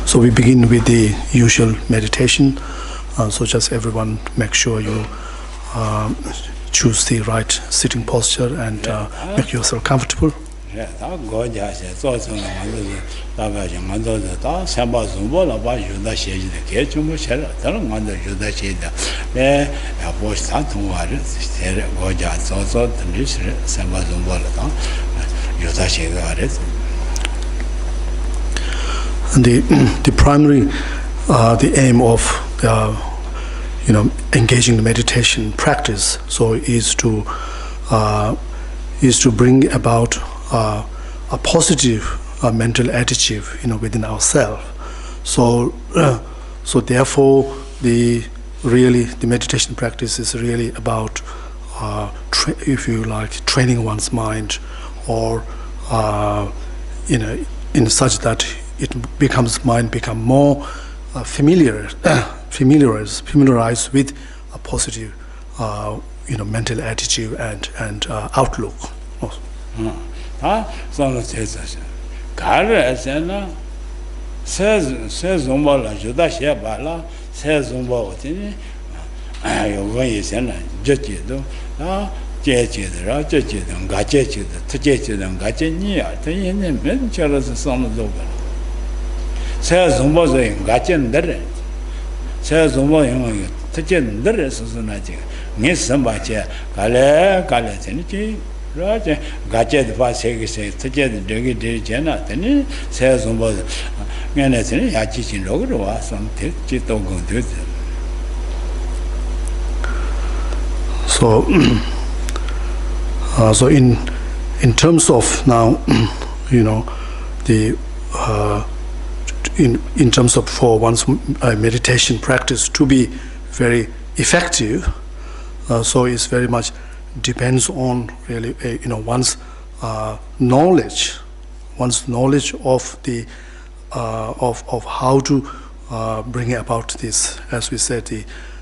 So we begin with the usual meditation. So just everyone make sure you choose the right sitting posture and make yourself comfortable. And the primary the aim of engaging the meditation practice is to bring about a positive mental attitude within ourselves. So therefore the meditation practice is really about if you like training one's mind, or in such that mind become more familiarized with a positive mental attitude and outlook. So in terms of now in terms of for one's meditation practice to be very effective, so it's very much depends on really one's knowledge of the of how to bring about this. As we said,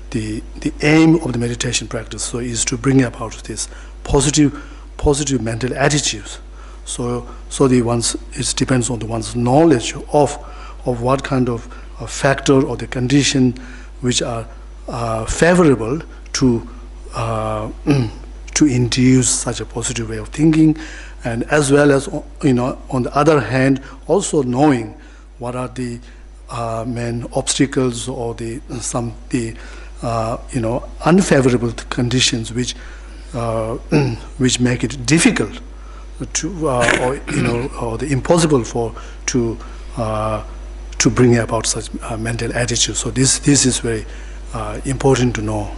the aim of the meditation practice is to bring about this positive mental attitudes. So it depends on one's knowledge of what kind of factor or the condition which are favorable to induce such a positive way of thinking, and as well as on the other hand also knowing what are the main obstacles or the unfavorable conditions which make it difficult to or the impossible to bring about such mental attitude. So this is very important to know.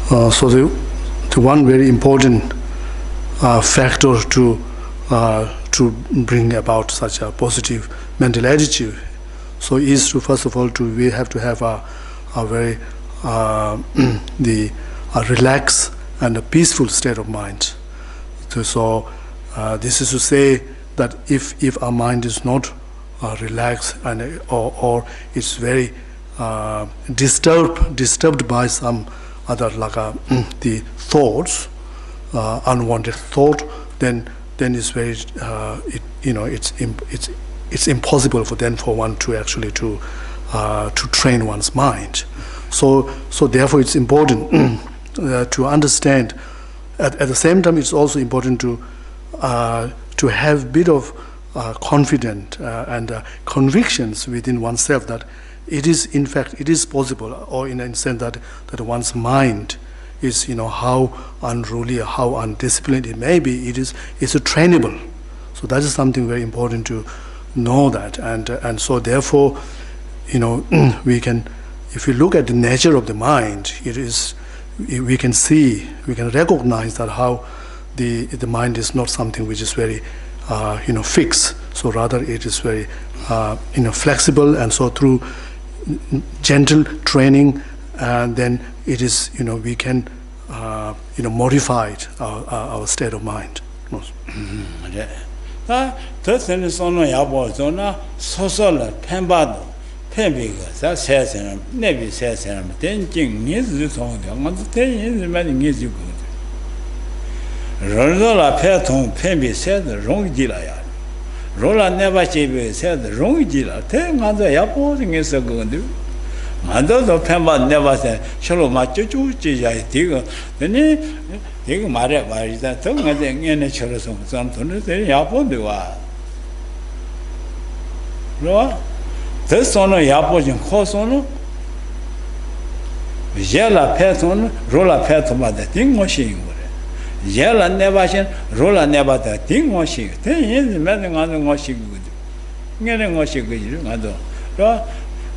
So the one very important factor to bring about such a positive mental attitude is to first of all we have to have a very relaxed and a peaceful state of mind. So this is to say that if our mind is not relaxed and or it's very disturbed by some other the thoughts, unwanted thought, then it's very it's impossible for one to actually to train one's mind. So therefore it's important to understand. At the same time, it's also important to have a bit of confidence and convictions within oneself that it is in fact possible, or in a sense that one's mind is how unruly, how undisciplined it may be, it's trainable. So that is something very important to know that, and so therefore, we can, if we look at the nature of the mind, we can recognize that how the mind is not something which is very fixed. So rather it is very flexible, and so through gentle training, and then it is we can modify our state of mind. That's in the son of Yabozona, Sosola, Pembado, Pembiga, says him, Nevi says him, 10 king needs this on the 10 years, many years you good. Rola Peton, Pembi said the wrong Gilaya. Rola never said the wrong Gila, 10 other Yapozing is a good. Mother of Pemba never said, Shalo Machu, I dig. Then he married by that tongue and then any children of something, then Yapo do. This on a Yapo in Cosono Geshela Peton, Rola Peton by the thing machine. Geshela never seen, Rola never the thing machine. 10 years, nothing on the washing good. Getting washing good, I don't.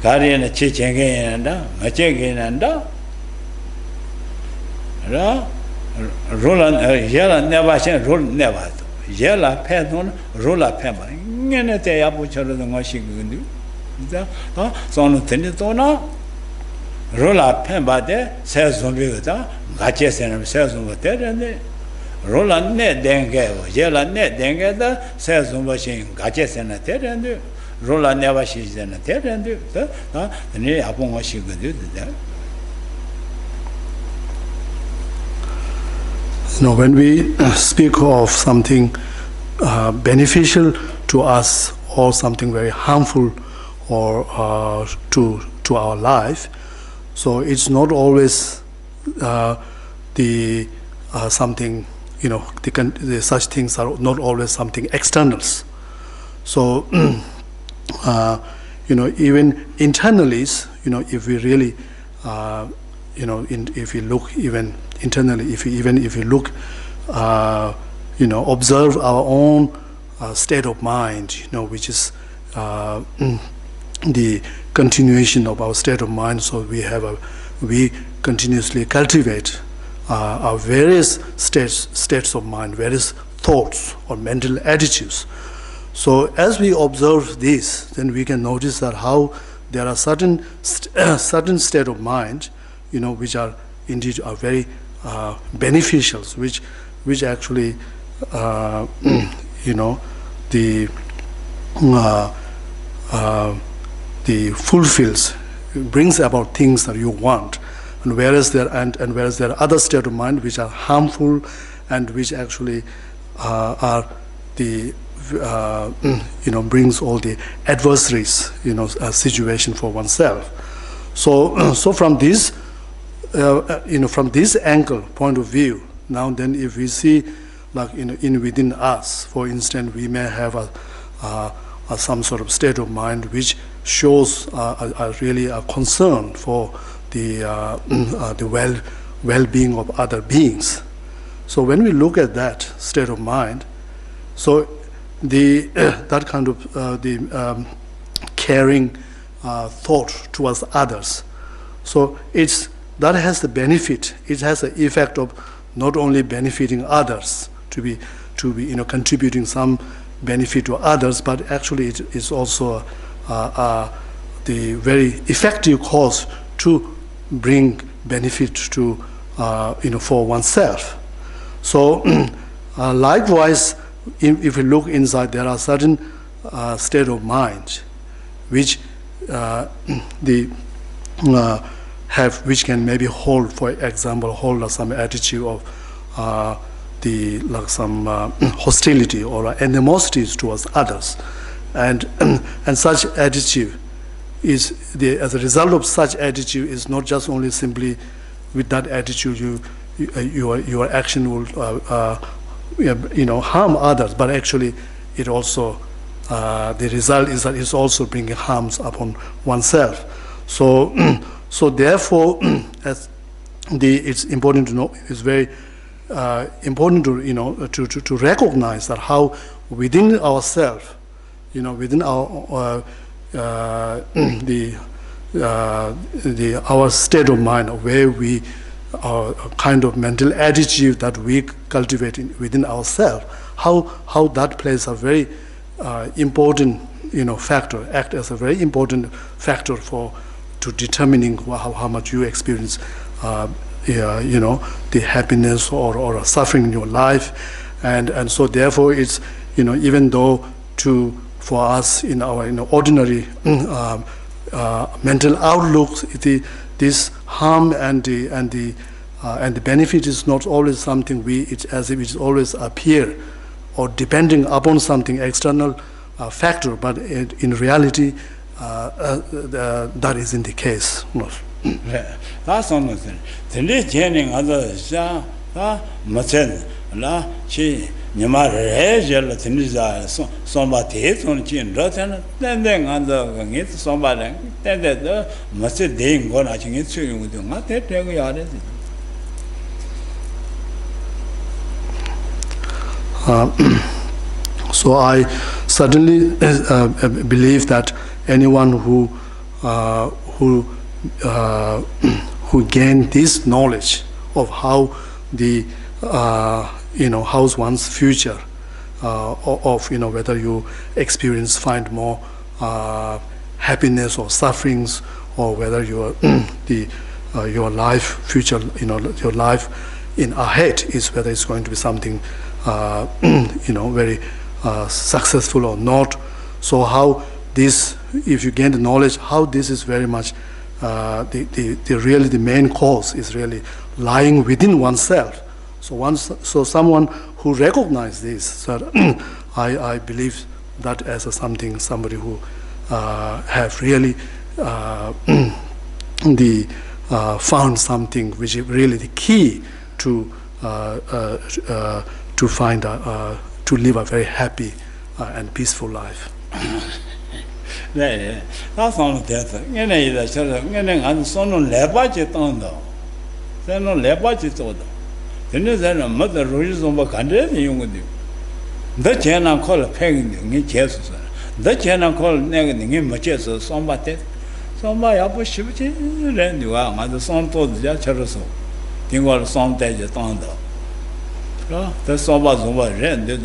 Guardian a chicken and a chicken and Roland Yella never said, Roll never. Yella Peton, Rolla Pemba. Any day I put the washing good. Son Tenitona Rolla Pemba there says on Vigata, Gatches and says on the dead and Roland net dengue, Yella net dengue, says on washing, Gatches and a dead and Rolla never she's in a dead and the near upon what she could do that. When we speak of something beneficial to us or something very harmful or to our life, so it's not always something such things are not always something externals. So even internally, if we really if we look even internally, if we look observe our own state of mind, which is the continuation of our state of mind. So we continuously cultivate our various states of mind, various thoughts or mental attitudes. So as we observe this, then we can notice that how there are certain state of mind, which are indeed very beneficial, which actually the fulfills, brings about things that you want, and whereas there are other state of mind which are harmful and which actually are the brings all the adversaries, situation for oneself. So from this, from this angle point of view, now then, if we see, like within us, for instance, we may have some sort of state of mind which shows really a concern for the well-being of other beings. So when we look at that state of mind, so that kind of caring thought towards others, so that has the benefit. It has the effect of not only benefiting others, to be contributing some benefit to others, but actually it is also the very effective cause to bring benefit to for oneself. So likewise, if you look inside, there are certain state of mind which which can maybe hold, for example, hold some attitude of some hostility or animosities towards others, and such attitude is as a result of such attitude is not just only simply with that attitude your action will harm others, but actually it also the result is that it's also bringing harms upon oneself. So therefore, it's important to know. It's very important to to recognize that how within ourselves, within our our state of mind, where we our kind of mental attitude that we cultivate within ourselves, how that plays a very important factor, act as a very important factor to determining how much you experience the happiness or suffering in your life, and so therefore it's even though for us in our ordinary mental outlooks, this harm and the benefit is not always something it's as if it always appear or depending upon something external factor, but in reality that isn't the case. That's on the thing. The leading others are Masen, La Chi, Yamar Regel, Tinisa, somebody on Chin Rotten, then under somebody, then the Masid Ding going at it to you with not that we so I certainly believe that anyone who gain this knowledge of how how's one's future, of whether you find more happiness or sufferings, or whether your life future, your life in ahead is whether it's going to be something very successful or not. So how this, if you gain the knowledge, how this is very much the main cause is really lying within oneself. So someone who recognizes this, so I believe that as somebody who have really found something which is really the key to find to live a very happy and peaceful life. That's on death. And son on lebaget on though. Then on lebaget order. Then is a mother rules on what country you would do. The channel call a pegging in Jesus. The channel call negating in Maches or somebody. Somebody up with shivity, then you are, and the son told the judge. Think what some day you don't know. The somebody was rented,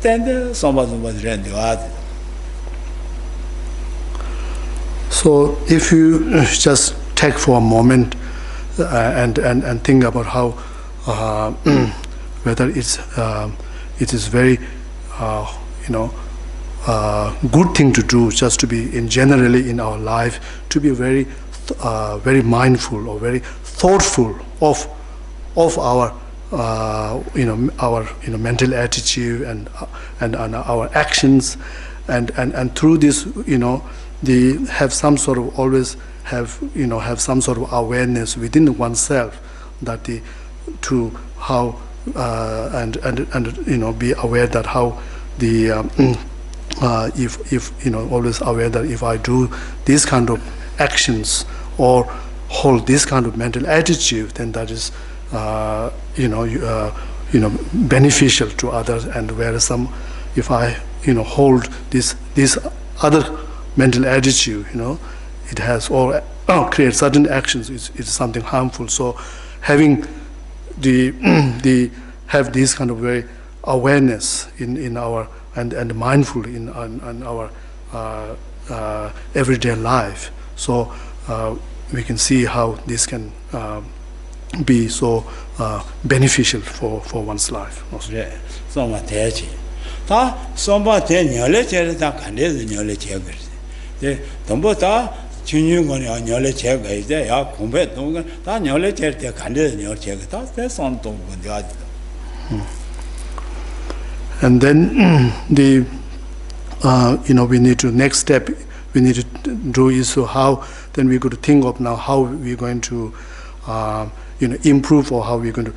then somebody was rented. So if you just take for a moment and think about how whether it is very good thing to do, just to be generally in our life, to be very mindful or very thoughtful of our mental attitude and our actions, and through this they have some sort of always have some sort of awareness within oneself that to how and be aware that how if always aware that if I do these kind of actions or hold this kind of mental attitude, then that is beneficial to others, and whereas if I hold this other mental attitude, it has or create certain actions, it's something harmful. So having have this kind of very awareness in our and mindful in our everyday life, so we can see how this can be so beneficial for one's life. Yeah, so much. Ta somebody knowledge that can knowledge. The Tombota, Chinu, knowledge is there, compared to that knowledge, the candidate knowledge. That's on top of the other. And then we need to next step we need to do is so how then we're going to think of now how we're going to improve, or how we're going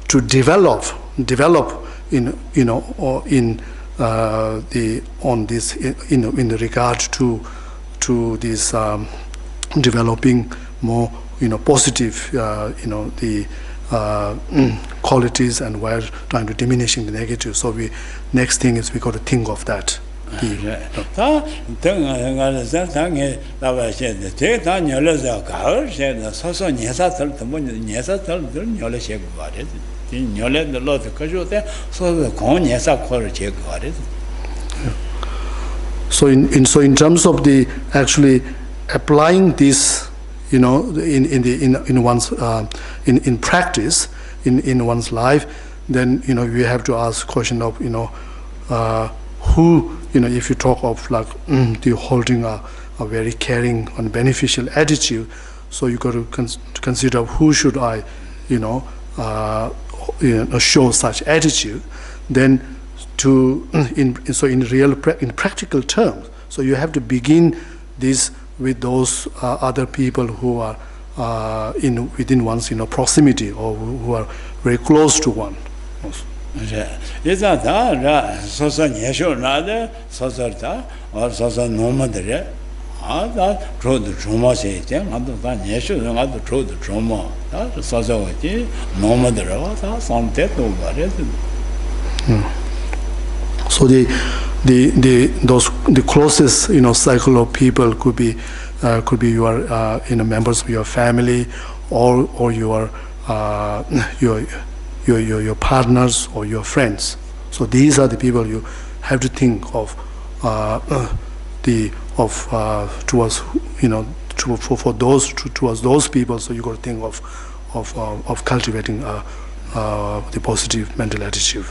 to develop in or in in the regard to this developing more positive qualities, and we're trying to diminishing the negative. So next thing is we got to think of that. So in terms of the actually applying this, in one's in practice in one's life, then we have to ask question of who, if you talk of like the holding a very caring and beneficial attitude, so you got to consider who should I show such attitude, then in practical terms, so you have to begin this with those other people who are within one's proximity, or who are very close to one. So the closest cycle of people could be your members of your family, or your partners or your friends. So these are the people you have to think of towards towards those people. So you got to think of cultivating the positive mental attitude.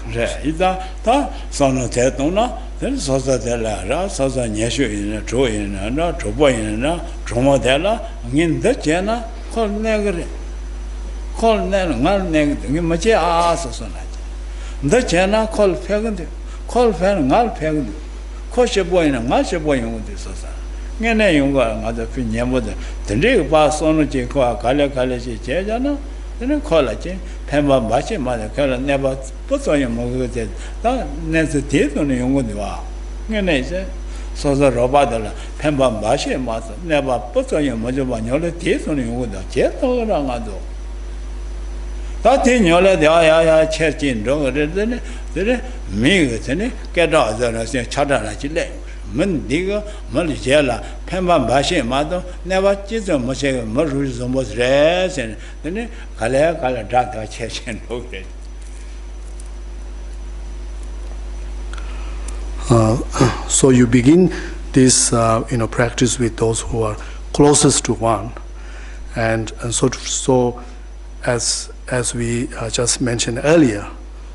Pemba Bashi Mother Kala never puts on your Moguted, that's the teeth on the Yungua. Ganese, so the Robadala, Pemba Bashi Mother never puts on your Mojoban, teeth on the Yunguda, Jet or Rangado. That in your the Aya church in Dog, then me get out there as a Chadana. Mendigo, Maligella, Pemba Bashi Mado, never chisel Moshe, Moruzum was rest, and then Kala Data Church and okay. So you begin this practice with those who are closest to one, and so as we just mentioned earlier,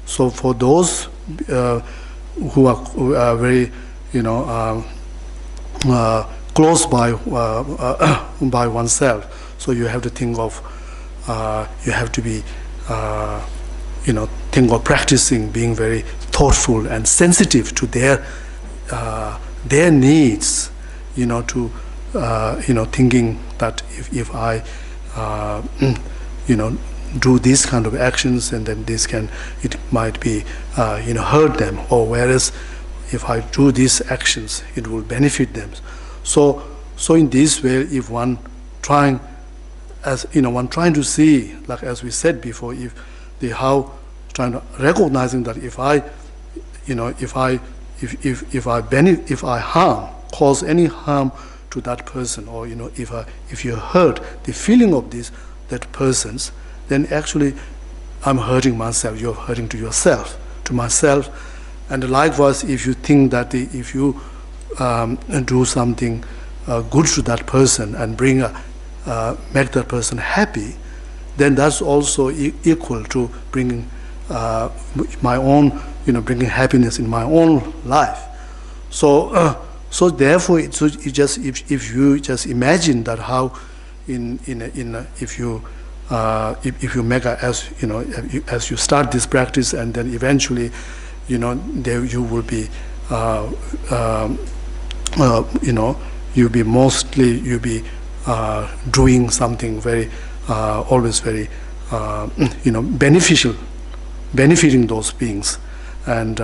so for those who are very close by oneself, so you have to think of you have to be think of practicing being very thoughtful and sensitive to their needs, to thinking that if I do these kind of actions, and then it might be hurt them, or whereas if I do these actions, it will benefit them. So in this way, if one trying to see, like as we said before, trying to recognizing that if I cause any harm to that person, or if you hurt the feeling of that person's, then actually I'm hurting myself. You're hurting to yourself, to myself. And likewise, if you think that if you do something good to that person and make that person happy, then that's also equal to bringing my own, bringing happiness in my own life. So therefore, if you just imagine that how if you make as you start this practice, and then eventually, there you will be, you'll be doing something very, always very, benefiting those beings, and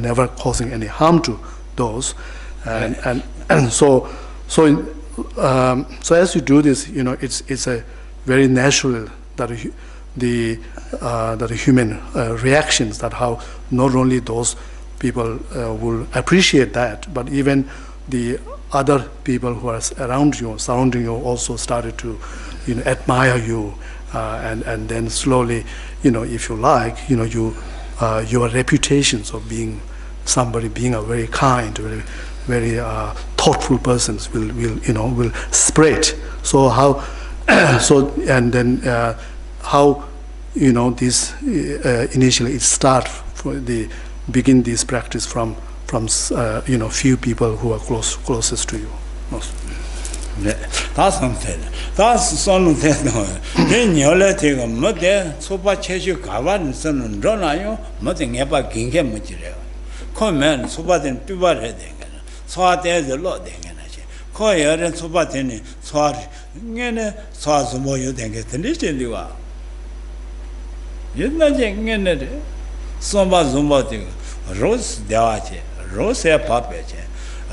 never causing any harm to those, and so as you do this, it's a very natural that the human reactions, that how not only those people will appreciate that, but even the other people who are around you, surrounding you, also started to, admire you, and then slowly, if you like, your reputations of being somebody, being a very kind, very thoughtful person will spread. So how, and then how, this initially it start begin this practice from few people who are closest to you. That's something. That's something. Then you let it go. Mother, so much as you cover and son and run on you, nothing about King material. Come man, so bad and people heading. So there's a lot. Call your and so bad any. So, so some more you think it's the listen you are. You're not getting it. So much somebody. Rose, the arch, Rose, a puppet.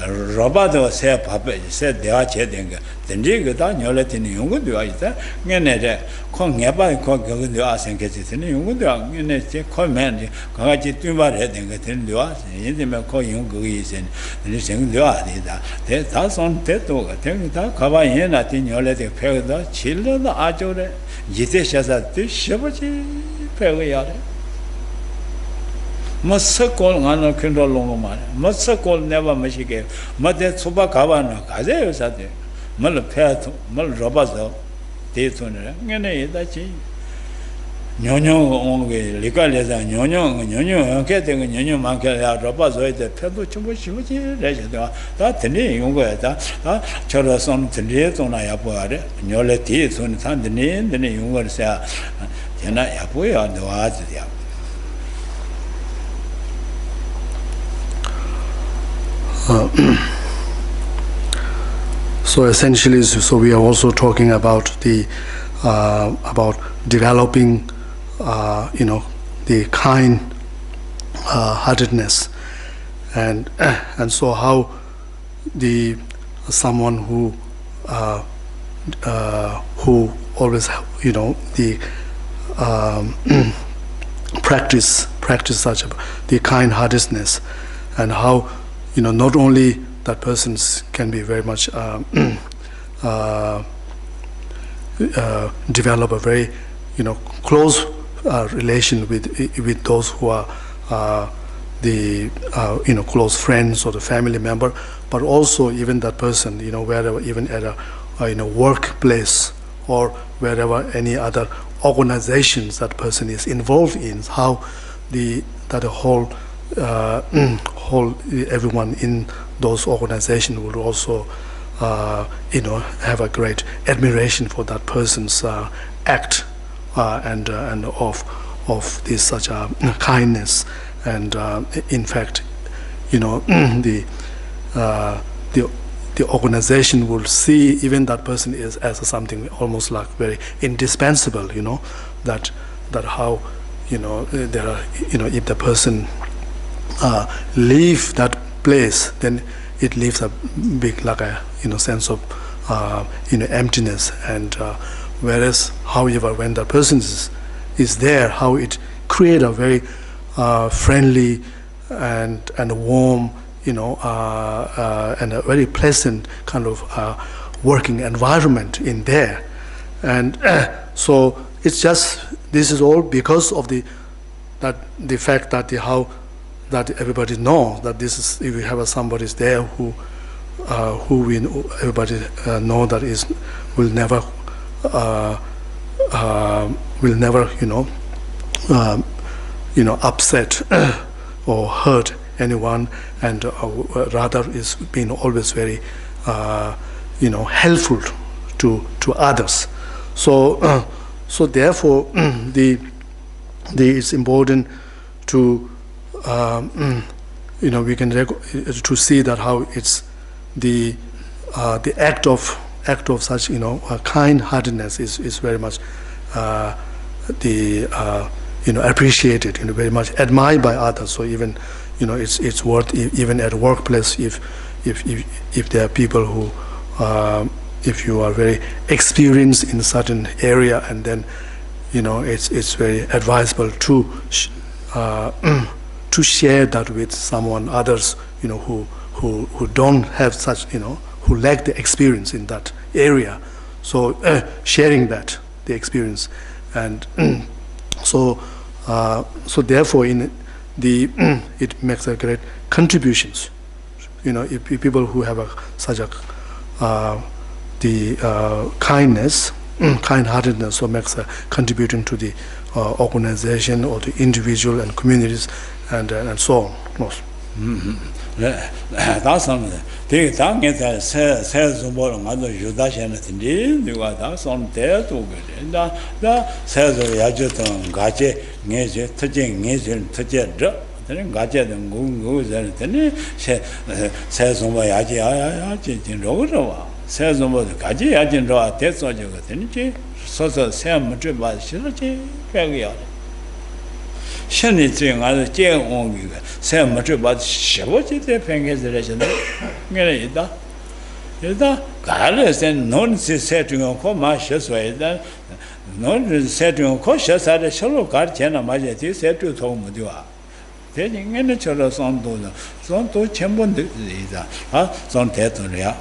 Roberto said, Papa said, they are chatting. The nigger down your letting you would do it. Ganette, Kong Yaba, Kong the ass and get it in you would do it. Command, Kagaji Tumba heading at the ass, and you call you Greece and listen to the that's on Teto. Tell me that Kavayan at in your letting Perda, children, Ajore, Jitishas at this Shabachi, Perriade. Must call on Kindle Longman. Must call never Michigan. Mother Subakavana, Kaze Sate, Malapato, Malrobazo, Daytona, Gane, Nyono only, Ligaleza, Nyono, getting Nyono Manka, Robazo, the Pedro Chubuchi, that the name, that Charason, Tendit on Ayapuare, Nyola teeth on the name, the name was there. And I appear on the words. So essentially, so we are also talking about the about developing, the kind-heartedness, and so how the someone who always the practice such the kind-heartedness, and how not only that persons can be very much develop a very close relation with those who are the close friends or the family member, but also even that person wherever, even at a workplace or wherever any other organizations that person is involved in, how that whole everyone in those organizations would also have a great admiration for that person's act and of this such a kindness, and in fact the organization will see even that person is as something almost like very indispensable, that how there are if the person leave that place, then it leaves a big like a sense of emptiness, and whereas however when the person is there, how it create a very friendly and warm and a very pleasant kind of working environment in there, and so it's just this is all because of the fact that how that everybody knows that this is, if we have somebody is there who we know, everybody know that is will never upset or hurt anyone, and rather is being always very helpful to others. So therefore it's important to we can to see that how it's the act of such kind-heartedness is very much appreciated, very much admired by others. So even it's worth, even at workplace, if there are people who if you are very experienced in a certain area, and then it's very advisable to to share that with someone others, who don't have such, who lack the experience in that area. So sharing that the experience, and so therefore it makes a great contributions. If people who have such a kindness, kind-heartedness, so makes a contributing to the organization or the individual and communities and so on. That's something. They don't get that says more on other Judaism and the that's on there to get that says of Yajuton, Gache, Nage, touching Nage, touching then Gache and goes and then says on my Yaji in Rosa. Says on the Gaji, Ajin Roa, Tets or Jogatinichi, so Sam Juba, Shirachi, Fagia. Shani thing other jail on you, Sam Juba, Shavochi, the fingers, the resident. Gerida. Carlos and non setting on commercials way that non setting on cautious at a shallow cartiana majesty said to Tomudua. Taking any children on to the son to Chambon, son Tetoria.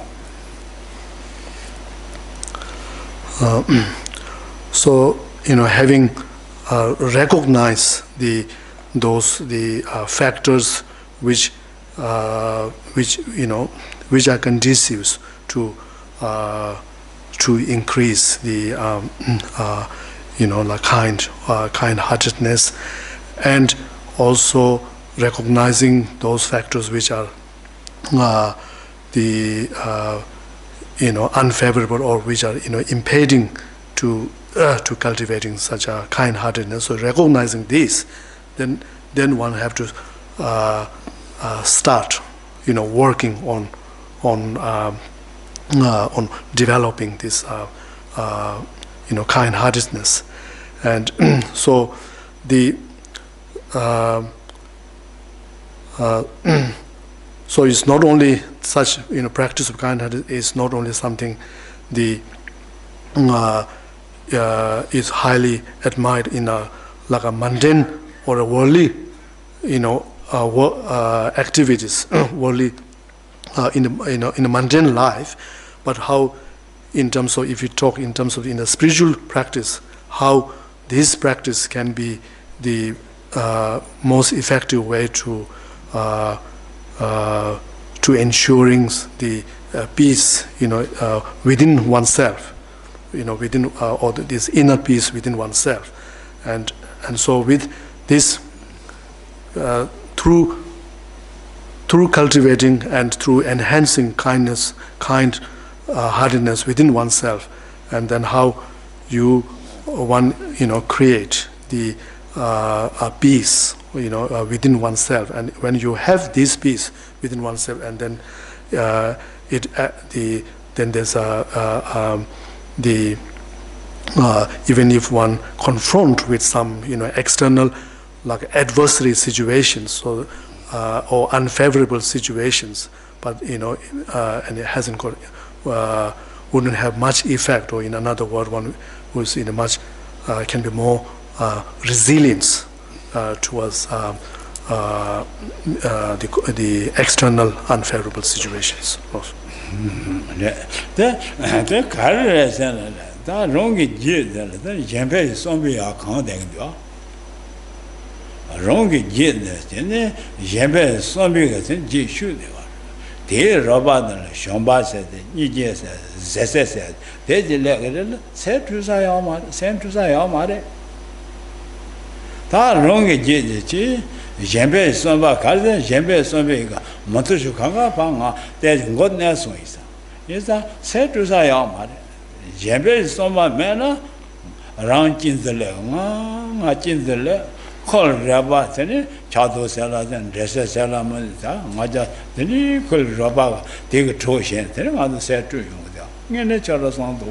So having recognize the factors which are conducive to increase the kind-heartedness, and also recognizing those factors which are unfavorable, or which are impeding to cultivating such a kind-heartedness. So recognizing this, then one have to start working on developing this kind-heartedness. And so so it's not only such practice of kind-heartedness is not only something is highly admired in a mundane or a worldly activities, worldly in a mundane life, but how, in terms of, if you talk in terms of in the spiritual practice, how this practice can be the most effective way to ensuring the peace, within oneself, within or this inner peace within oneself, and so with this, through cultivating and through enhancing kind-heartedness within oneself, and then how one create the peace within oneself, and when you have this peace within oneself, and then then there's even if one confront with some external like adversary situations, so or unfavorable situations, but and it hasn't got wouldn't have much effect, or in another word, one who's in a much can be more resilience towards the external unfavorable situations. Da rongi ji da yenpe sombi ya kang deng dio rongi ji da jene yenpe sombi ga sen ji shu de wa de roba da shomba se de ni je se ze se de ji le ge se tu sa ya ma de da rongi ji ji yenpe somba ka de yenpe sombi ga mo tu shu kang ga pa nga de ngot ne so isa isa se tu sa ya ma de Jembe soma mena rang jinzele nga jinzele khol raba tene chado sala den rese sala ma ta nga ja tene khol raba de ge cho shen tene nga do se tu yong da ngene chalo sang do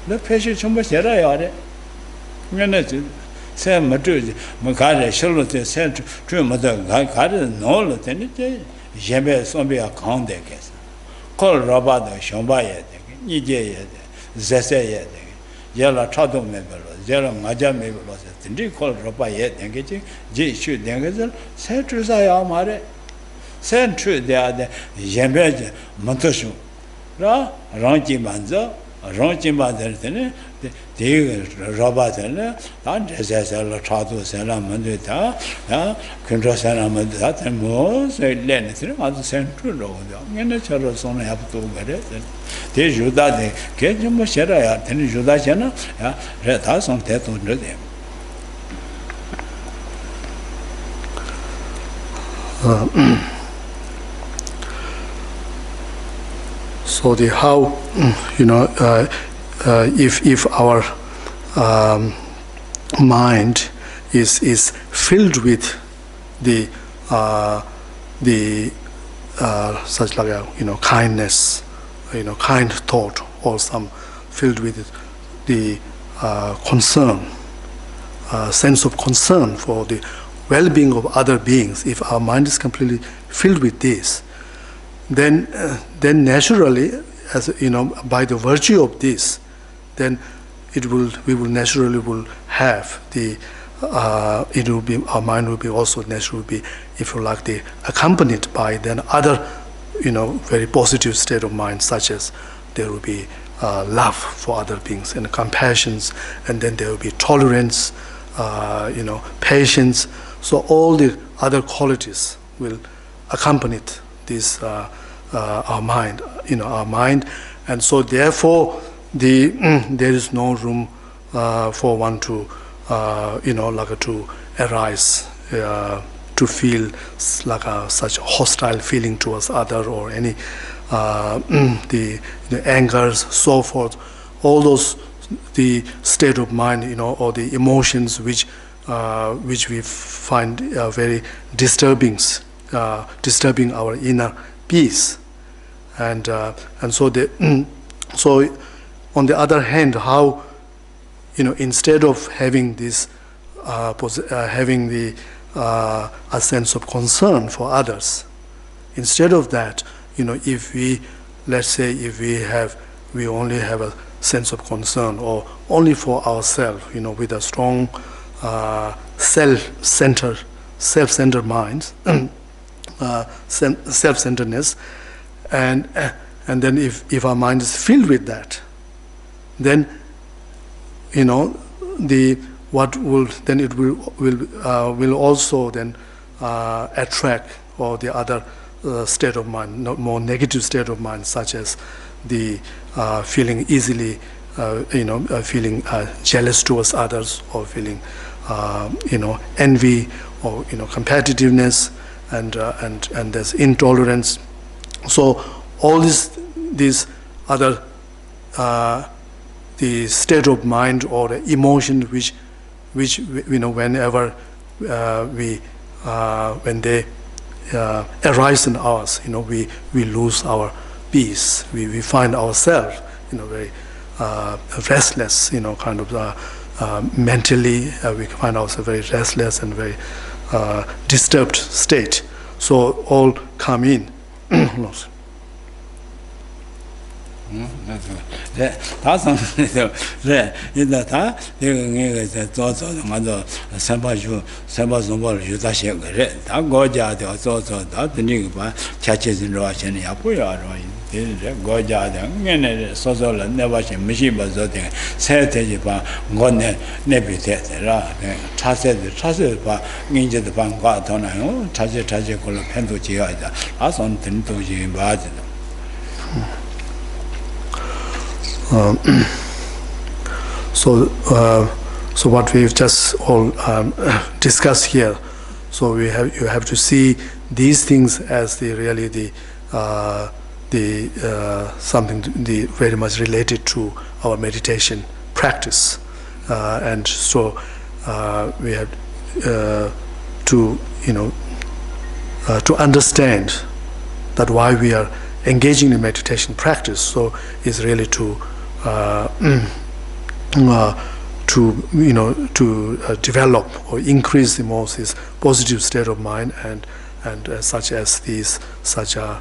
le peshi chomba sera ya de ngene ji se ma tu ma ga de shlo de se tu ma da ga de no le tene je jembe sombe ya kang de ke khol raba de shomba ye de ni je ye de zese ye de Geshela chado me belo, Geshela ngaja me belo, tindi kol ropa ye dengi chi, ji shu dengi zil, sen chu sa ya ma re, sen chu dea de, yenbe je, manto shu, ra, rang ji manzo, rang ji manzo tene, di ropa tene, ta jese se la chado se la mando ta, kunro se la mando ta, tene mo, se lene tene, mazo sen chu lo dea, ngene charo sona ya puto gare, te juda de ke jumbo shera ya teni juda chena ya re ta son te to de so the how if our mind is filled with the such like a kindness, kind thought, or some filled with the concern, sense of concern for the well-being of other beings. If our mind is completely filled with this, then naturally, as by the virtue of this, then we will naturally have the our mind will be also naturally be, if you like, the accompanied by then other very positive state of mind, such as there will be love for other beings and compassion, and then there will be tolerance, patience. So all the other qualities will accompany this our mind, and so therefore there is no room for one to to arise, to feel like such hostile feeling towards other, or any the angers, so forth. All those, the state of mind, or the emotions which we find very disturbing our inner peace, and so so on the other hand, how instead of having this having the a sense of concern for others, instead of that, if we, let's say, if we only have a sense of concern or only for ourselves, with a strong self-centered mind, self-centeredness, and then if our mind is filled with that, then it will also then attract or the other state of mind, more negative state of mind, such as the feeling easily, feeling jealous towards others, or feeling envy, or competitiveness, and there's intolerance. So all these other the state of mind or the emotion which whenever when they arise in us, we lose our peace. We find ourselves very restless, kind of mentally we find ourselves very restless and very disturbed state. So all come in. 다 상에서 이제 다 내가 저저 맞아 삼바주 삼바좀벌 유다시 그래 다 고자도 저저 다 드니고 봐 차체진로 하시는 야보야로 이제 고자도 내내 소소를 내봐시 미시 버서데 세대지 봐 건네 내비대라 차세 봐 인제도 방과 더나요 차세 걸로 편도 지어야 아선 등도지 맞아. So what we've just all discussed here. So you have to see these things as something very much related to our meditation practice, and so we have to understand that why we are engaging in meditation practice. So is really to develop or increase the most this positive state of mind, and such as such a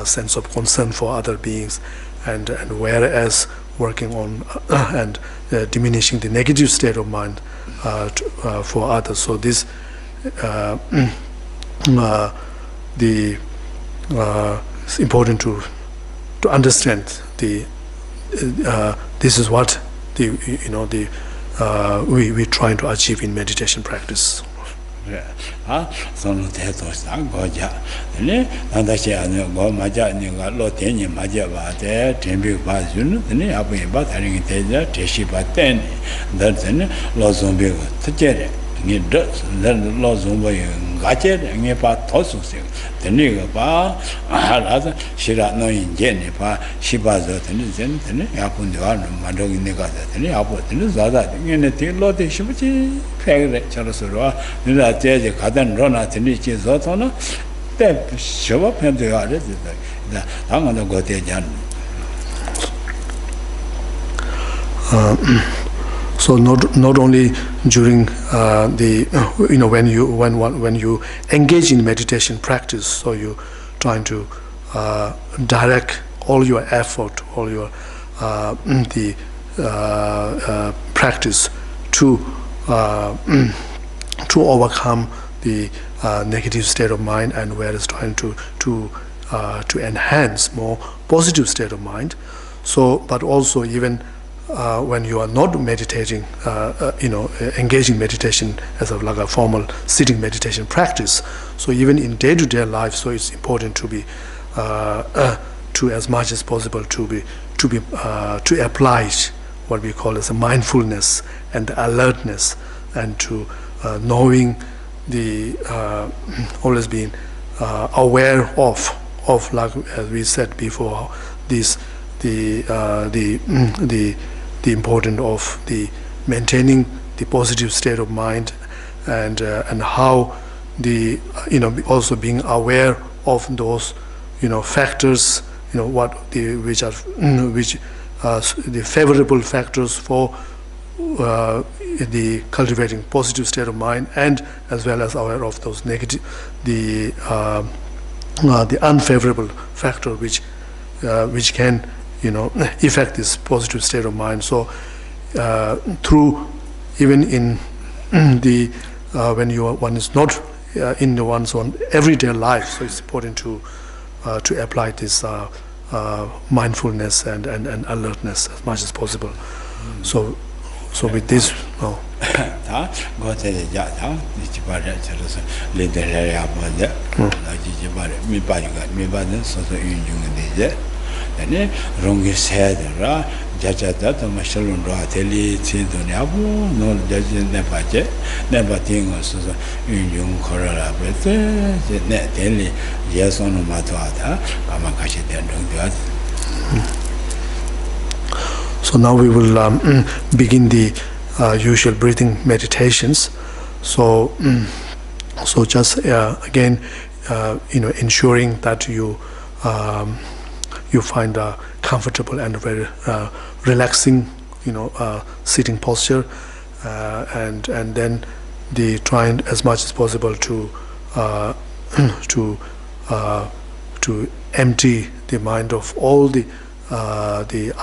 sense of concern for other beings, and whereas working on and diminishing the negative state of mind for others. So this it's important to understand this is what we're trying to achieve in meditation practice. Sono teto sta goja ne nanda che ane go maja ni ga lo te ni maja ba de tembi ba jun ne abu ba tari te ja te shi ba ten da ne lo zombi go te ni de lo zombi ga che ni ba to su se de ni ga ba ala shira no yin je ne ba shi ba zo te ni zen te ne ya pun de wa ma do ni ga te ne abu te ne za da ni ne te lo de shi bu chi pegre chalo so ro ni da je 가던 로나 드니치 조토나 때 쇼바 펜데 아래 다 당하는 거 대장. So not only during the when you engage in meditation practice, so you trying to direct all your effort, all your the practice to overcome the negative state of mind, and whereas trying to enhance more positive state of mind. So, but also even when you are not meditating, engaging meditation as like a formal sitting meditation practice. So even in day-to-day life, so it's important to be to as much as possible to apply what we call as a mindfulness and the alertness, and to knowing the always being aware of like as we said before, this the importance of the maintaining the positive state of mind, and how the also being aware of those factors, which are the favorable factors for the cultivating positive state of mind, and as well as aware of those negative, the unfavorable factor which can affect this positive state of mind. So through even in the when one is not in the one's own everyday life, so it's important to apply this mindfulness and alertness as much as possible. So with this, rongi sedra jajata to mashalun ro ateli ti dunyabu no jaji ne baje ne batingo so yun khorala bete ne teli yesono matwata kama kashi den dong. So now we will begin the usual breathing meditations. So just again, ensuring that you find a comfortable and very relaxing, sitting posture, and then trying as much as possible to empty the mind of all the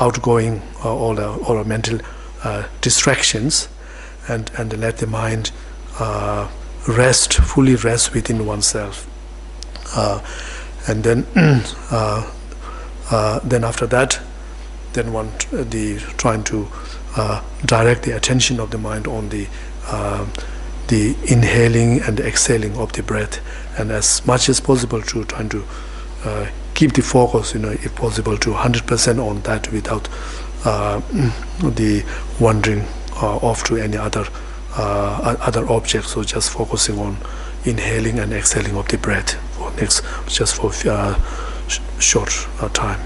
outgoing all the mental distractions, and let the mind fully rest within oneself, and then after that, then one trying to direct the attention of the mind on the inhaling and exhaling of the breath, and as much as possible to trying to keep the focus, if possible, to 100% on that, without the wandering off to any other objects. So just focusing on inhaling and exhaling of the breath for short time.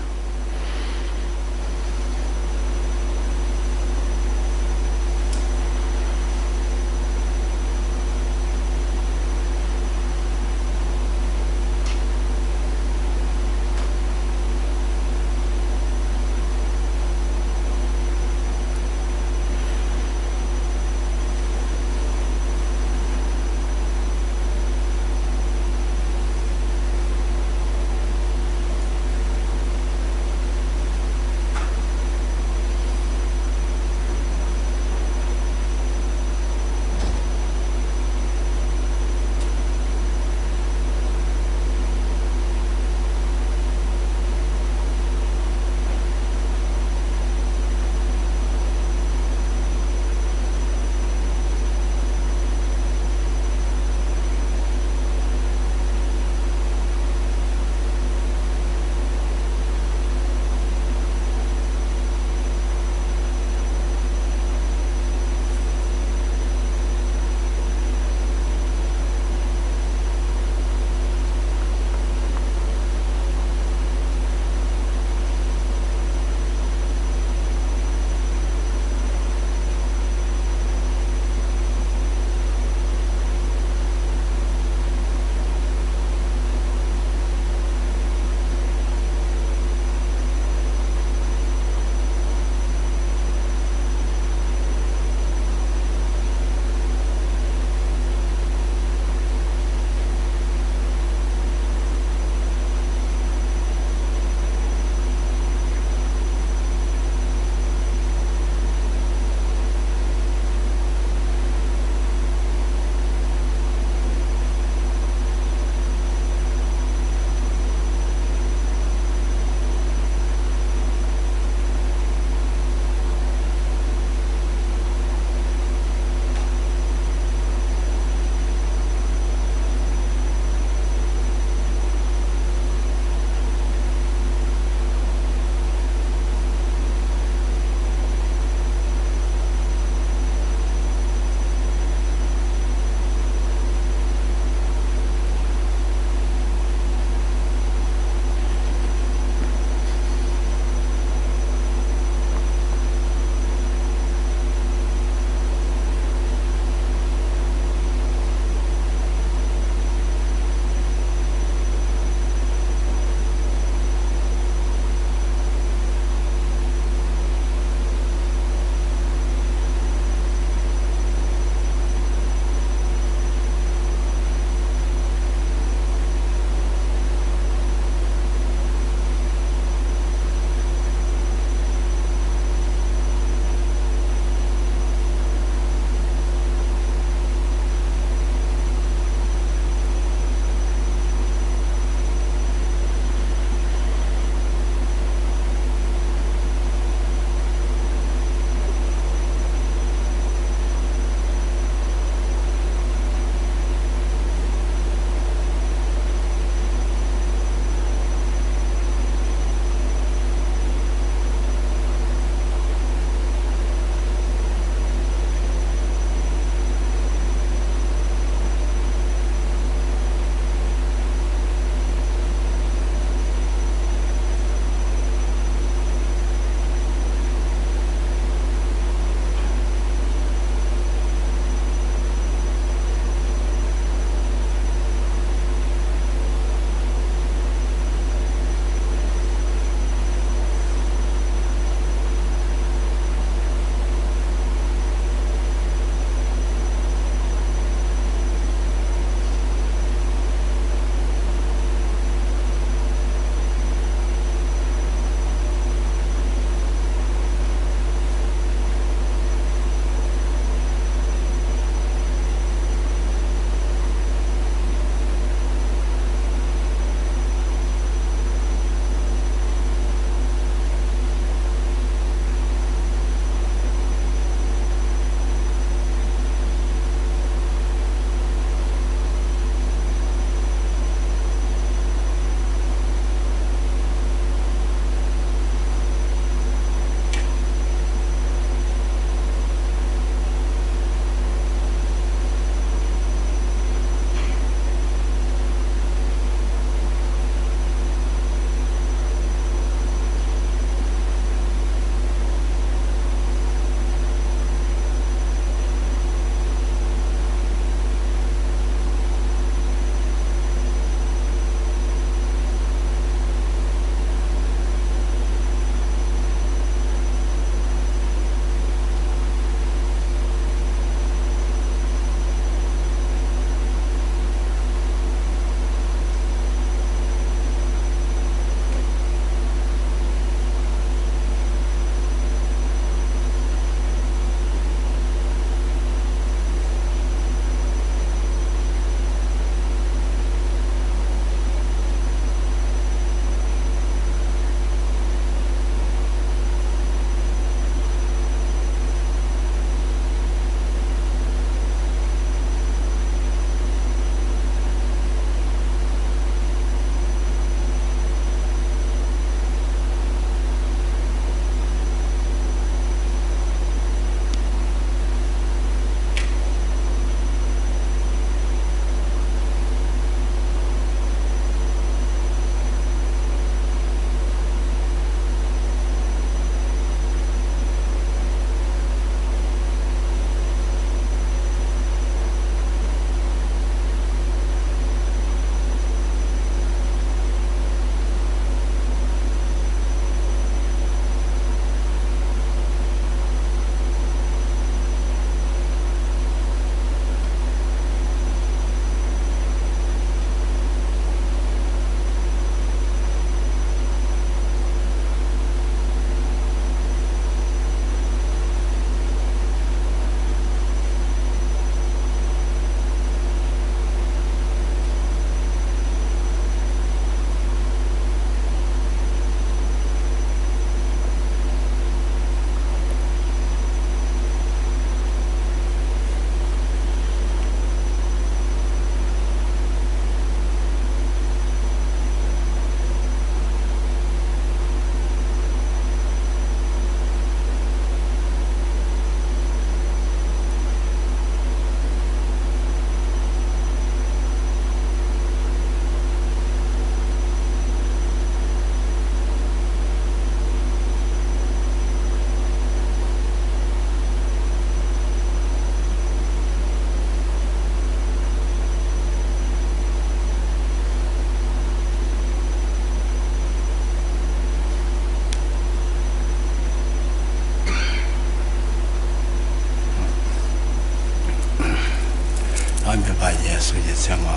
suji tsema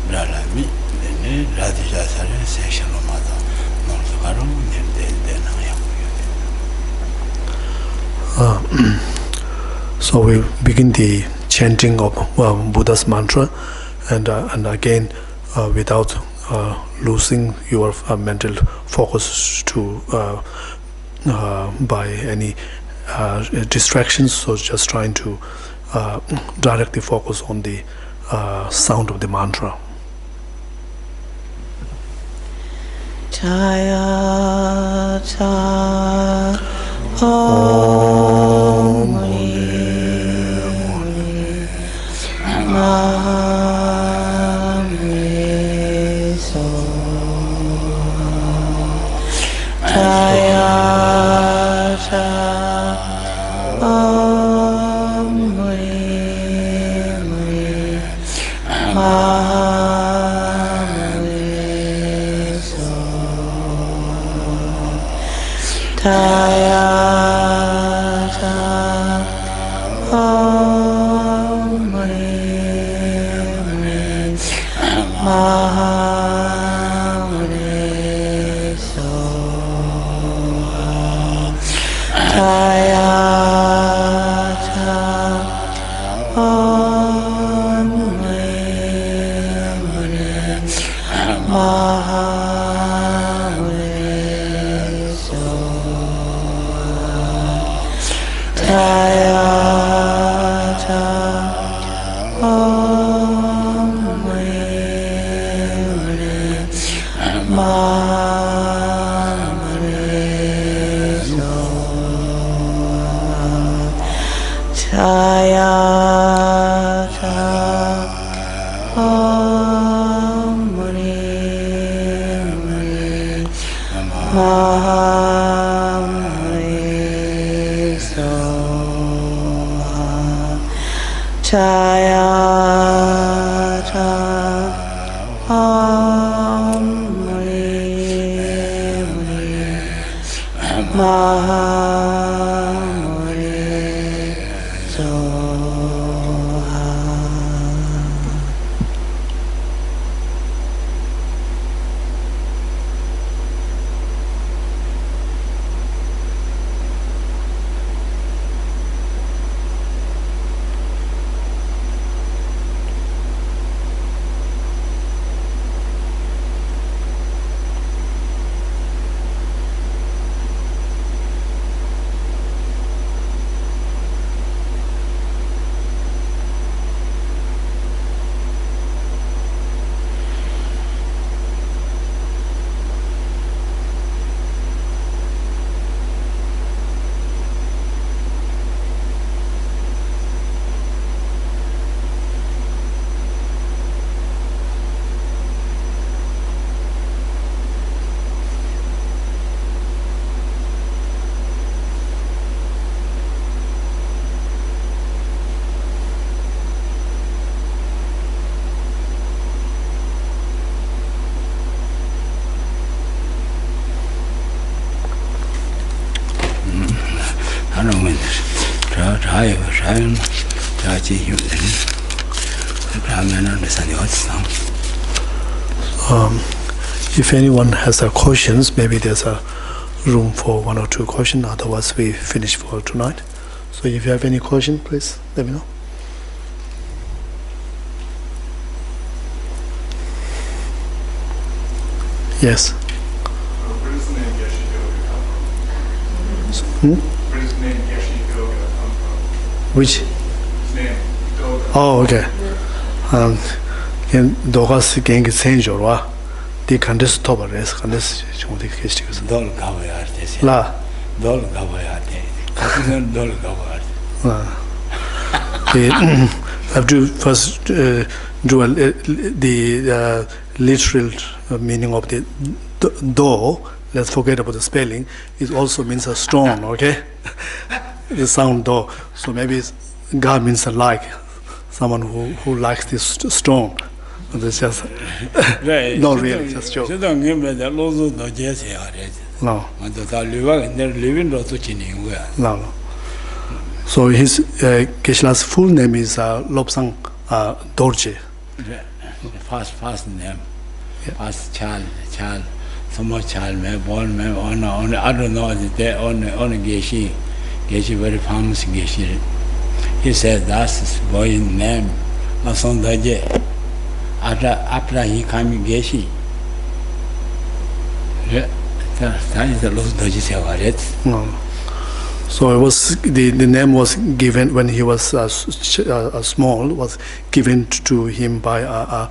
brala mi ne radija sare section mata non so karo ne de na ya. So we begin the chanting of Buddha's mantra, and again without losing your mental focus to by any distractions. So just trying to directly focus on the sound of the mantra. Jaya Jaya Om If anyone has questions, maybe there's a room for 1 or 2 questions. Otherwise, we finish for tonight. So if you have any question, please let me know. Yes. Where does the name Geshe Doga come from? Where does the name Geshe Doga come from? Which? His name, Doga. Oh, okay. Doga's gang is changed, or the Candice Tobares, Candice, Dol Gavayarte. La. Dol Gavayarte. Dol Gavayarte. Have to first do the literal meaning of the do. Let's forget about the spelling. It also means a stone, okay? The sound do. So maybe God means a like, someone who likes this stone. It's just not really, just joke. No. No. So his Geshela's full name is Lobsang Dorje. First name, Yeah. first child, small child, born, on I don't know on Geshe very famous Geshe. He said that's his boy name. After he came Geshe. That is the Los Doji. No. So it was the name was given when he was small. Was given to him by a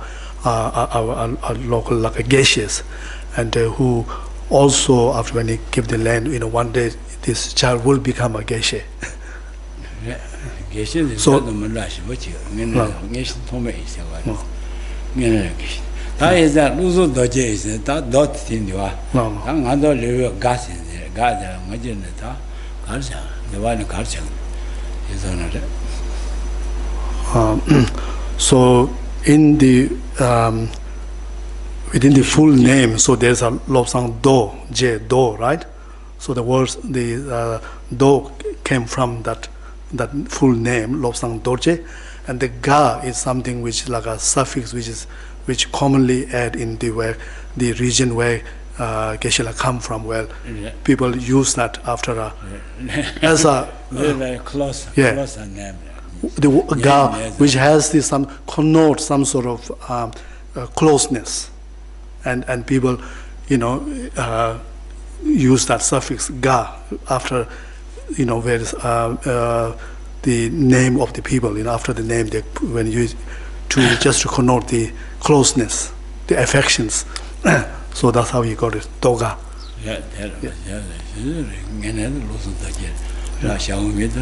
local like a Geshes, and who also after when he gave the land, one day this child will become a Geshe. Geshe is So- the Malash, what you Geshe Tome is that is that Luzo Doje is that dot in the wa. No. Another level gas in there, gas, imagine the one culture is another. So in the within the full name, so there's a Lobsang Do, J Do, right? So the words the Do came from that full name Lobsang Dorje, and the Ga is something which like a suffix which commonly add in the region where Geshela come from. Well, people use that after as a Very close, yeah. close name. the Ga, yes. which has this connote some sort of closeness, and people, use that suffix Ga after, where is the name of the people. After the name, they when you just to connote the closeness, the affections. So that's how he got it, Doga. Yeah, losing the kid. Shall we meet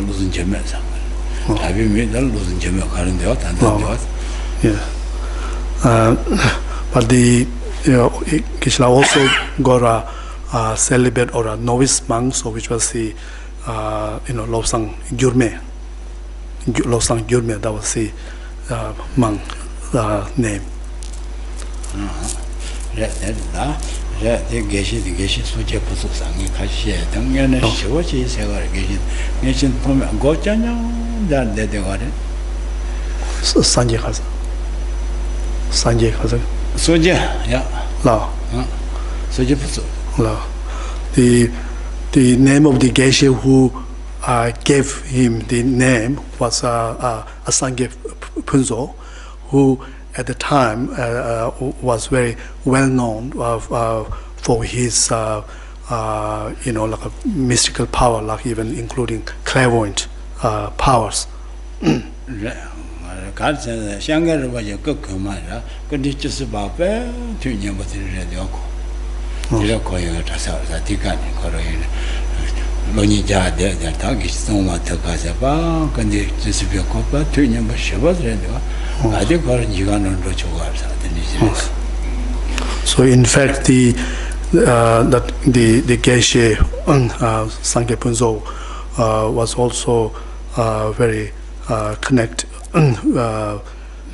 losing Jimmy. Have you made losing Jimmy current and Yeah. But the Geshela also got a celibate or a novice monk, so which was the Lobsang Gyurme. Lobsang Gyurme, that was the monk name. Geshe Suja Pususangi Kashi, Tangan, Shiwachi, Geshe from Gochanya, that they got it. Sanjay Khaza. Suja, yeah. Lao. Suja Pusu. Lao. The name of the Geshe who gave him the name was Sangye Punzo, who at the time was very well known for his like a mystical power, like even including clairvoyant powers. Shangar was a good commander, could you just about to Yambo Radioko? Dirakoya Tikan, Korean. Lonija, the Tagish, Soma Takazaba, can you just be a copper to Yambo Shabbat Radio? I think you are not So in fact, the Geshe Sangye Punzo was also very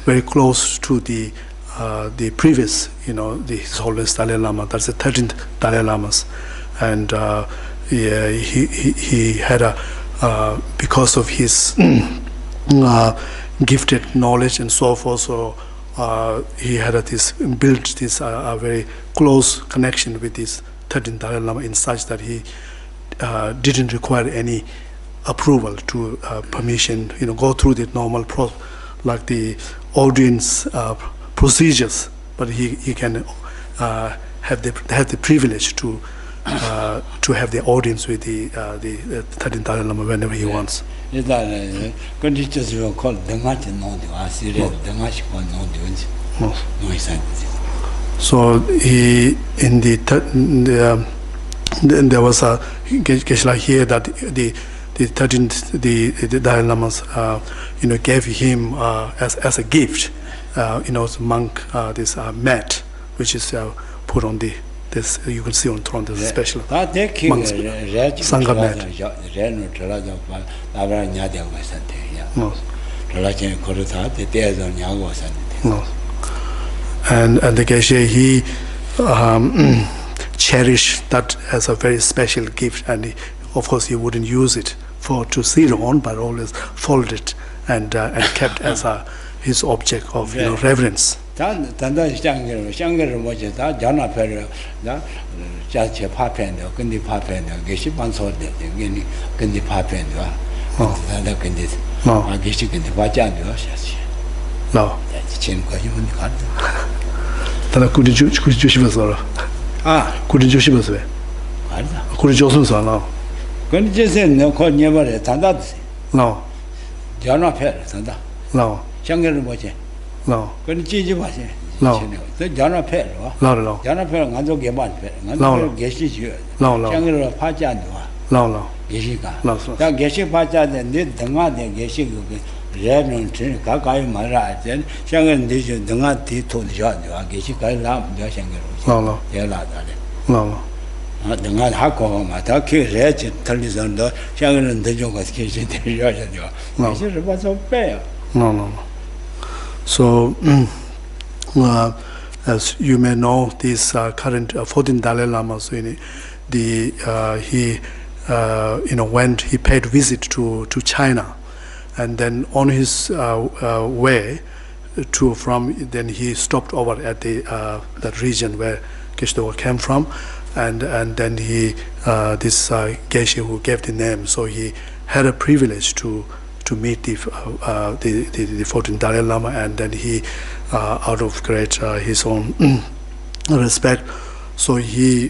very close to the previous, the His Holiness Dalai Lama. That's the 13th Dalai Lamas, and he had because of his gifted knowledge and so forth. So he had built this very close connection with this 13th Dalai Lama in such that he didn't require any approval to permission, go through the normal like the audience procedures, but he can have the privilege to have the audience with the 13th Dalai Lama whenever he wants. Is that could you just call the match and not the Assyria, the match one not doing no So he in there was a Geshela here that the 13th the Dalai Lamas gave him as a gift as a monk this mat which is put on this you can see on throne. There's a special monk's Sangha mat. And the Geshe, he cherished that as a very special gift, and of course he wouldn't use it to sit on, but always fold it kept as his object of reverence. 단다 샹게를 뭐지 다 전화 배를 나 자체 파편도 근데 파편도 게시 반소데 괜히 근데 파편도 다다 근데 아 게시 근데 바자도 샤시 No. 지금 거기 문 간다 다다 꾸리 주시면서 꾸리 주시면서 알다 꾸리 줘서서 나 근데 제세는 거 녀버려 단다 No. 전화 배 단다 No. 샹게를 뭐지 No. 근데 지지 마시 No. 또 전화 배로 No. 전화 배로 간도 개만 배 간도 게시 주 샹게를 파자도 No. 게시가 No. 다 게시 파자데 네 등아데 게시 그 레는 진 가까이 말아야 샹은 되죠 등아 뒤토죠 게시가 라면 샹게로 No. 열라다래 No. 등아 하고 마다 그 레지 틀리선도 샹은 되죠 그 게시 되려야죠 게시를 봐서 빼요 No. So, as you may know, this current 14th Dalai Lama, so he paid visit to China, and then on his way then he stopped over at that region where Geshe Doga came from, and then he this Geshe who gave the name, so he had a privilege to meet the 14th Dalai Lama, and then he, out of great his own respect, so he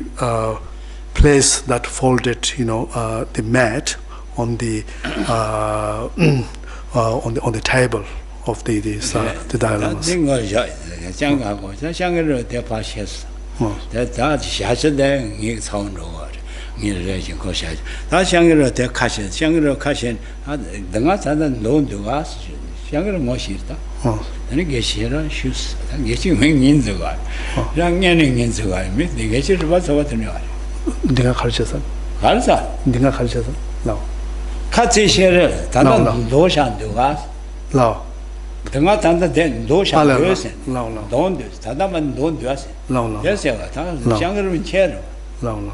placed that folded, the mat on the table of the Dalai Lama. 일레진 거셔. 다 향으로 대 가신, 향으로 가신 등아 자는 논도가 향으로 멋있다. 나는 게시라 슈스. 게시 맹인즈가. 양년의 인즈가 밑에 게시를 봐서 왔더니요. 네가 가르쳐서? 가르쳐. 네가 가르쳐서? No. 같이 셔를 다는 노산도가. No. 등아 단다 된 노산도였어. No. 논도. 다다만 논도였어. No. 됐어요. 다 향으로 채로. No.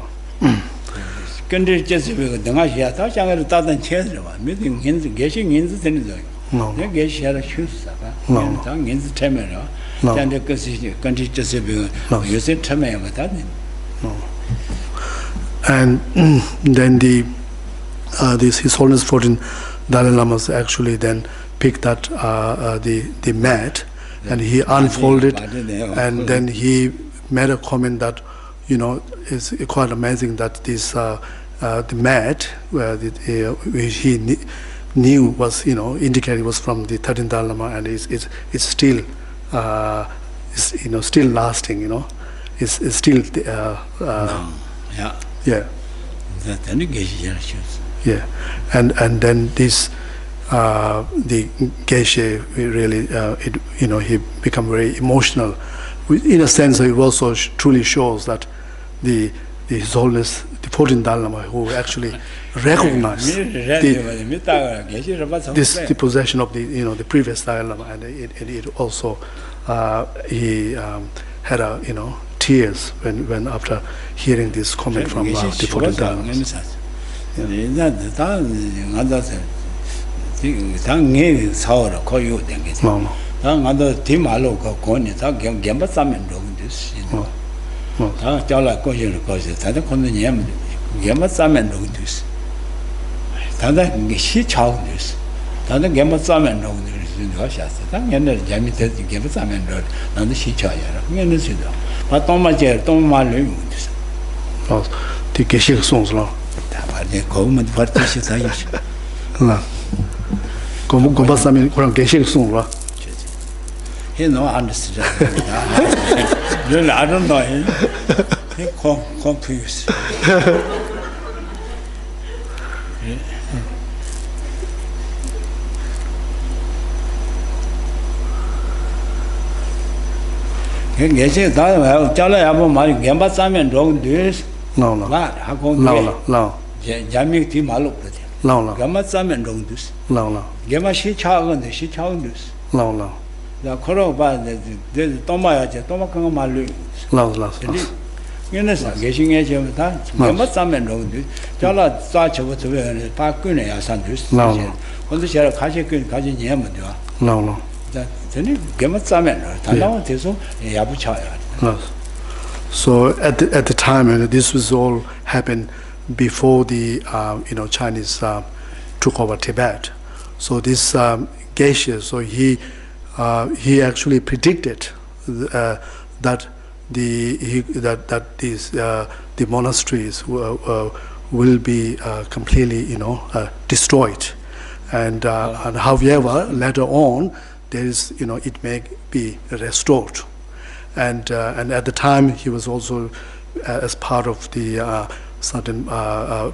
근데 제스비가 등하시야 다 장을 따던 채들어 봐. 미팅 인즈 게시 인즈 되는 거. 네 게시하라 슈스가. 다 인즈 때문에. 근데 그것이 근데 제스비가 요새 때문에 왔다네. And then this His Holiness 14th Dalai Lama actually then picked that the mat, and he unfolded, and then he made a comment that it's quite amazing that this the mat where which he knew was indicated was from the 13th Dalai Lama, and it's still still lasting, it's still yeah. And then this the Geshe really he become very emotional. In a sense, it also truly shows that His Holiness, the 14th Dalai Lama, who actually recognized the possession of the previous Dalai Lama, and it also he had tears when after hearing this comment from the 14th Dalai Lama. 나도 뒤말로 거기 다 gemba 싸면 로인데스. 다 잘라 거기를 거기서 다들 건너냐면 gemba 싸면 로인데스. 다들 시차운데스. 다들 gemba 싸면 로인데스. 하셨어. 다 옛날 재미들 gemba 싸면 로 나도 시차야라. 그냥 쓰다. 바통마제 통말로 있는데스. 되게 식송스러. 다 봐네 거기만 버티시 사이시. 나. 공부 싸면 그런 게 식송스러. He no understand. Really, I don't know him. He confused. Geshe 다 잘라야 뭐 많이 gemba 싸면 로인데스. No. No. 자미 뒤 말로 그러지. No. gemba 싸면 로인데스. No. gemba 시차운데스. No. 나 걸어 봐야 돼. 도마야지. 도마큰 거 말로. No. 얘네서 계신게 좀 다. gemba 싸면 로인데. 잘라 싸쳐부터 왜 바꾸네 야산데스. 근데 제가 가시 녀면 돼요. No. 자, 저는 개만 싸면 다 나와 돼서 야부쳐요. No. So at the time, this was all happened before the Chinese took over Tibet. So this Geshe, so he actually predicted that the monasteries will be completely destroyed, and however later on there is it may be restored. And at the time, he was also as part of the certain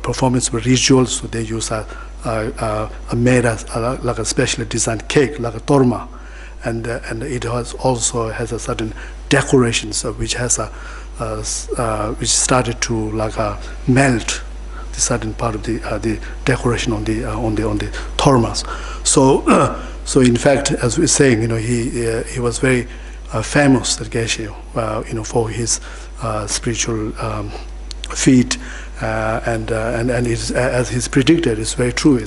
performance rituals. So they use made like a specially designed cake, like a torma, and it also has a certain decorations which has which started to melt the certain part of the decoration on the tormas. So in fact, as we're saying, he was very famous, that Geshe, for his spiritual feat, and as he's predicted, it's very true.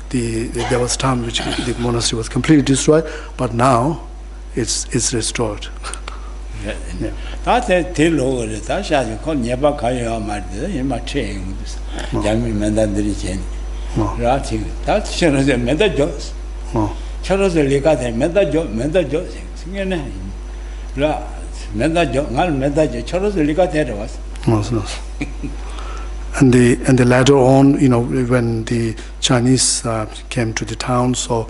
There was time which the monastery was completely destroyed, but now it's restored. That's a tillo. That's how you call Neba Kaya Madi, in my chain. Yami Mendan Rating. That's Shadows and Medajos. Shadows and Legate, Medajos. And later on, when the Chinese came to the town, so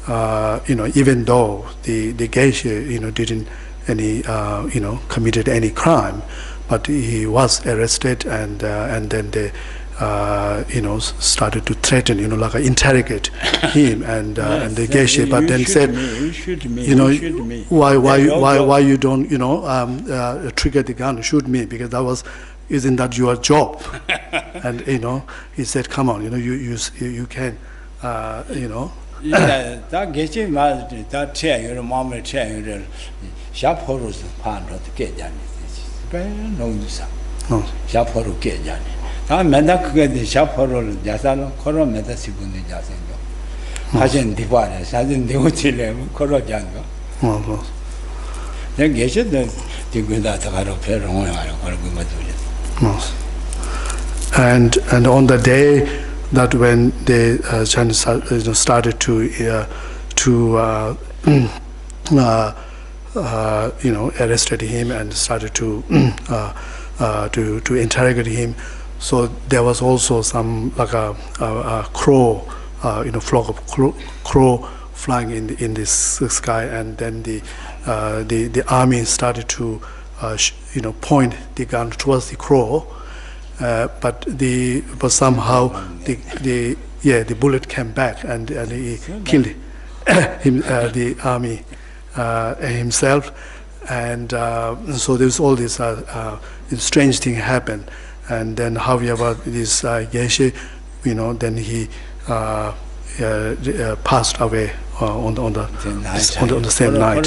even though the Geshe didn't committed any crime, but he was arrested, and then they started to threaten, interrogate him, and the Geshe, but then said, why you don't, trigger the gun, shoot me, because isn't that your job? And he said, come on, you can, That Geshe was that chair, your mom chair, sharp horrors part of the Gajan. No, sharp horror Gajan. I meant that the sharp horror, Jasalo, Coro Metasigun Jasango. Hasn't divided, hasn't the Uchile, Coro Jango. Then Geshe the good at the Haro and on the day that when the Chinese started to arrested him and started to interrogate him, so there was also some a crow, flock of crow flying in this sky, and then the army started to point the gun towards the crow, but somehow the bullet came back, and he killed him, the army himself, and so there's all this strange thing happened, and then however this Geshe, then he passed away on the same night.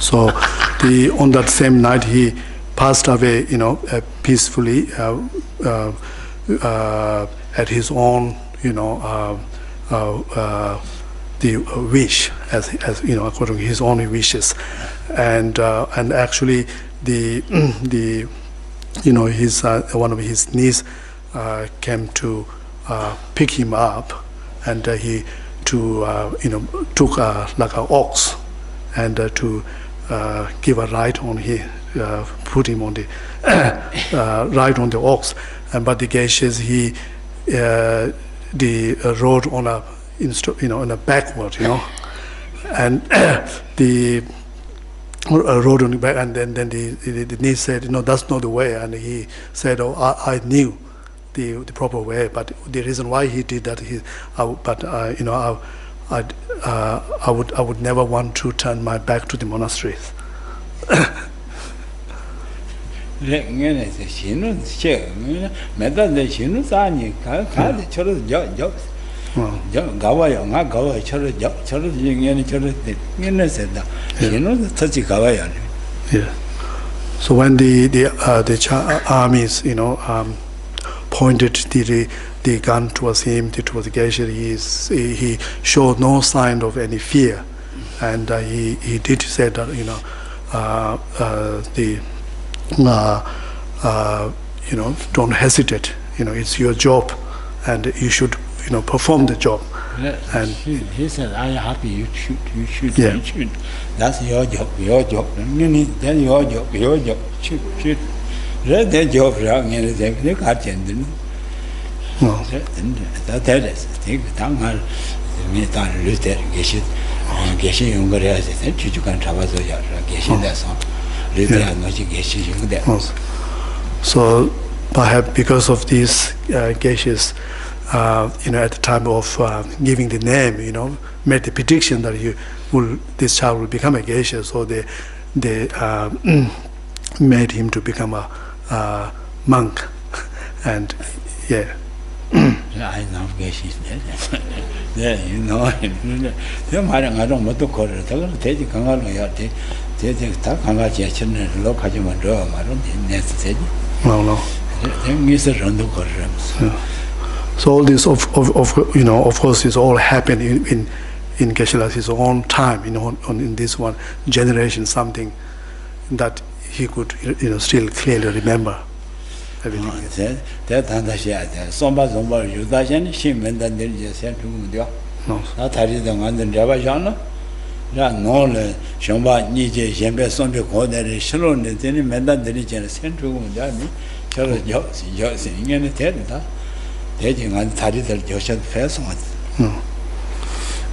So on that same night he passed away, peacefully at his own, the wish, as according to his own wishes, and actually his one of his niece came to pick him up, and he took like an ox and to give a ride on him, put him on the ride on the ox, but the Geshes rode on a on a backward, and the rode on the back, and then the niece said, that's not the way, and he said, I knew the proper way, but the reason why he did that, I would never want to turn my back to the monasteries. Yeah. So when the armies, pointed the gun towards him, towards Geshe, he showed no sign of any fear, and he did say that don't hesitate. It's your job, and you should perform the job. And he said, "I am happy. You shoot. Yeah. You shoot. That's your job. Your job. Then your job. Your job. Shoot. Their job. They can't change. No. That is. Take down. Me down. Luther. Geshe younger as you can travel to your Geshe. That's all. Luther not Geshe younger. So perhaps because of these Geshes, at the time of giving the name, made the prediction that this child will become a Geshe. So they made him to become a monk, and yeah. I know Geshe. Yeah, I don't want to call it. Take No. Yeah. So all this, of course, is all happened in Geshela's his own time, in this one generation, something that he could, still clearly remember everything.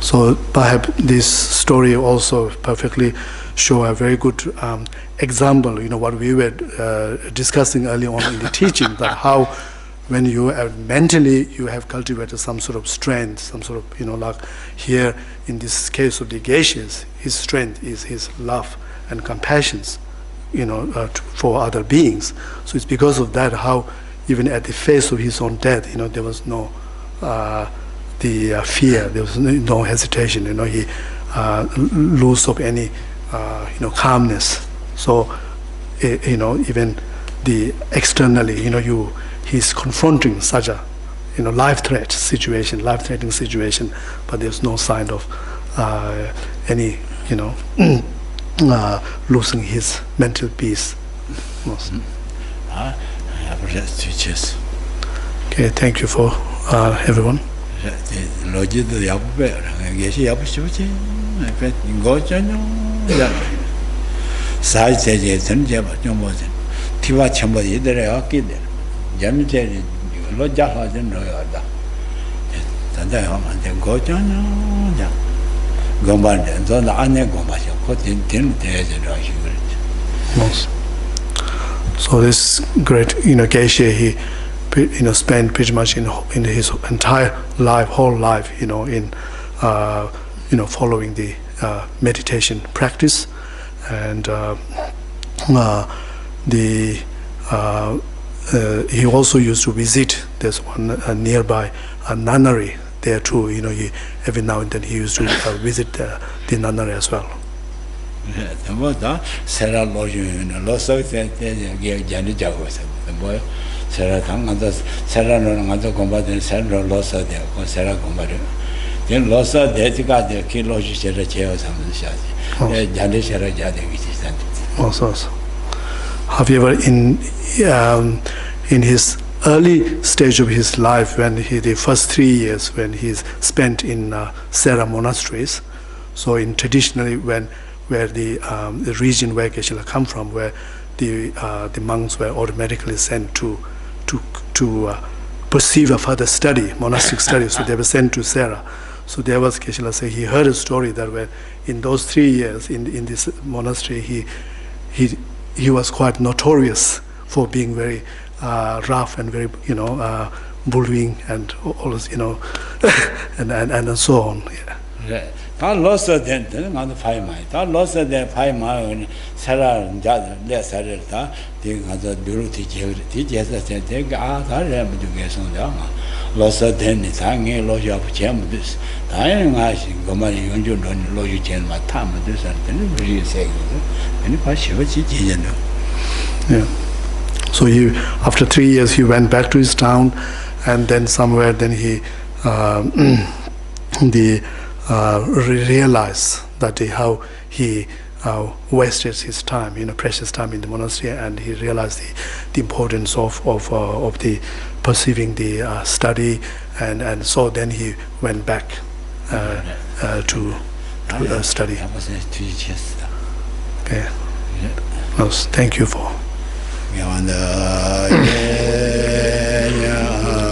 So perhaps this story also perfectly show a very good example, what we were discussing earlier on in the teaching, that how when you have mentally you have cultivated some sort of strength, some sort of, like here in this case of the Geshes, his strength is his love and compassion, for other beings. So it's because of that how even at the face of his own death, there was no the fear, there was no hesitation, he loose of any calmness. So even the externally, he's confronting such a life-threatening situation, but there's no sign of any losing his mental peace. Okay, thank you for everyone. So this great, Geshe, he, spent pretty much in his entire whole life, in, following the meditation practice, and he also used to visit. There's one nearby a nunnery there too. Every now and then he used to visit the nunnery as well. Also. However, in his early stage of his life, when the first 3 years when he's spent in Sera monasteries. So in traditionally where the region where Geshela come from, where the monks were automatically sent to pursue a further study, monastic study. So they were sent to Sera. So there was Geshela say he heard a story that when in those 3 years in this monastery he was quite notorious for being very rough and very bullying and all this, and so on. Yeah. 다 로서 된 가서 파이마이 다 로서 된 파이마이 살아 내살을 다 가서 뷰티 제서 제가 다를 못 주겠습니다. 로서 된 상에 로셔 붙이면 다행히 하신 거만 연주는 로유 제만 타면 되서는 우리 세계도 아니 파시버지 제전도. Yeah. So after 3 years he went back to his town, and then somewhere then he realized that how he wasted his time, precious time in the monastery, and he realized the importance of the perceiving the study, and so then he went back to study. Okay. Thank you for.